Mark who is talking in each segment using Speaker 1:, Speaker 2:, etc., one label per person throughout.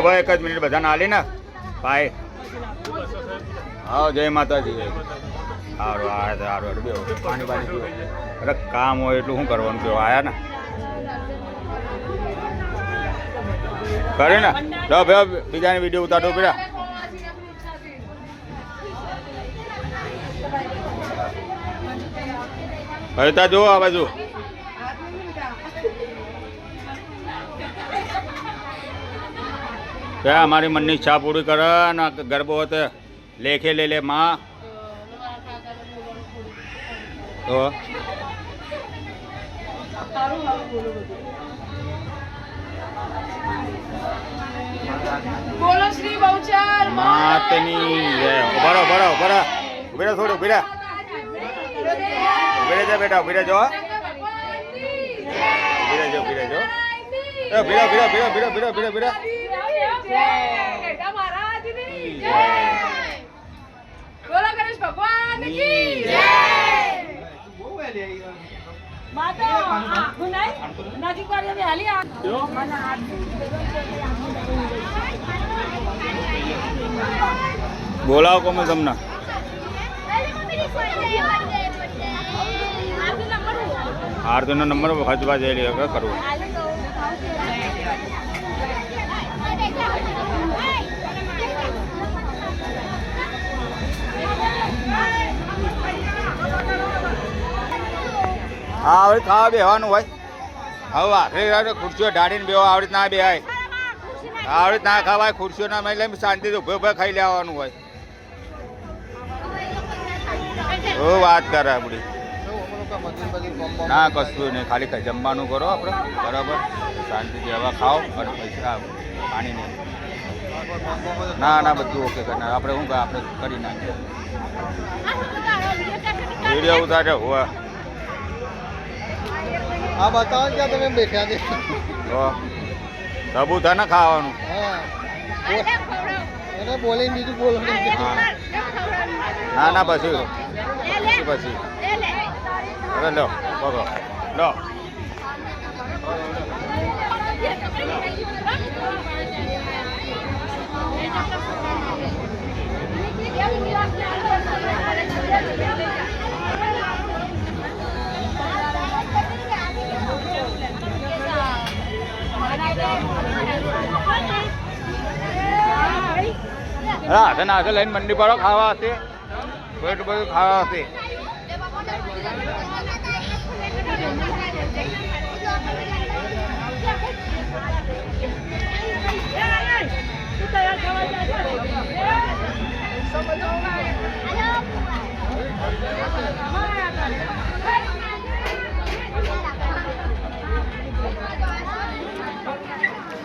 Speaker 1: ભાઈ એક જ મિનિટ બધાને આલી ને ભાઈ. હા જય માતાજી. સારું સારું બે પાણી પાણી પીવો. અરે કામ હોય એટલું શું કરવાનું કેવું આયા ને કરે ને. લો ભાઈ બીજાની વિડીયો ઉતારો પેલા. હવેતા જુઓ આ બાજુ. क्या हमारी मन की इच्छा पूरी कर ना गरबो होते लेखे ले ले माँ तो
Speaker 2: बोलो श्री बहुचर
Speaker 1: मातनी जय. बड़ा बड़ा बड़ा बेटा थोड़ो बेटा बेटा जा बेटा बेटा जो बेटा जो बेटा जो बेटा बेटा बेटा बेटा बेटा बेटा बेटा
Speaker 2: बोलो गणेश भगवान की जय. माता गुनाई नजीक वाली में हाली आ
Speaker 1: बोलाओ को मैं તમને આરતીનો નંબર હજવા જઈ રહ્યો કરવો. હા હવે ખાવા બેવાનું હોય. હવે આખરી ખુરશીઓ ઢાળીને બેવા આવડી ના બેહાય. આવડી ના ખાવાય ખુરશીઓ ના લઈને શાંતિથી ઉભે ઉભે ખાઈ લેવાનું હોય. ઓ વાત કરે આપણી ના કશું નહીં ખાલી જમવાનું કરો આપણે બરાબર શાંતિથી હવા ખાઓ અને પૈસા પાણી નહીં. ના ના બધું ઓકે કરનાર આપણે શું આપણે કરી નાખીએ. વિડીયો ઉતારે હોવા
Speaker 3: આ બતાવો ક્યાં તમે બેઠા છે
Speaker 1: સબૂત હે ને ખાવાનું.
Speaker 3: એને બોલે બીજું બોલો
Speaker 1: ના ના પછી પછી અરે લો બગો લો. હાથે નાથે લઈને મંડી પર ખાવા હશે પેટ બધું ખાવા હશે.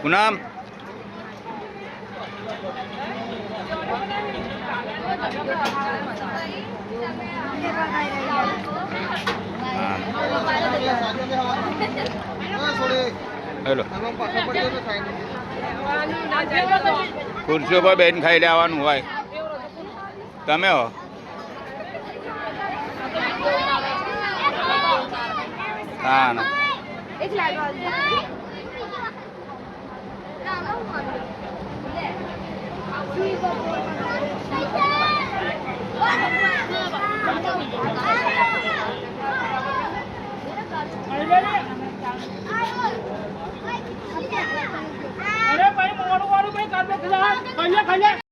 Speaker 1: પૂનમ હેલો ખુરશીઓ પર બેન ખાઈ લેવાનું હોય. તમે હો હા ના
Speaker 2: Thank you.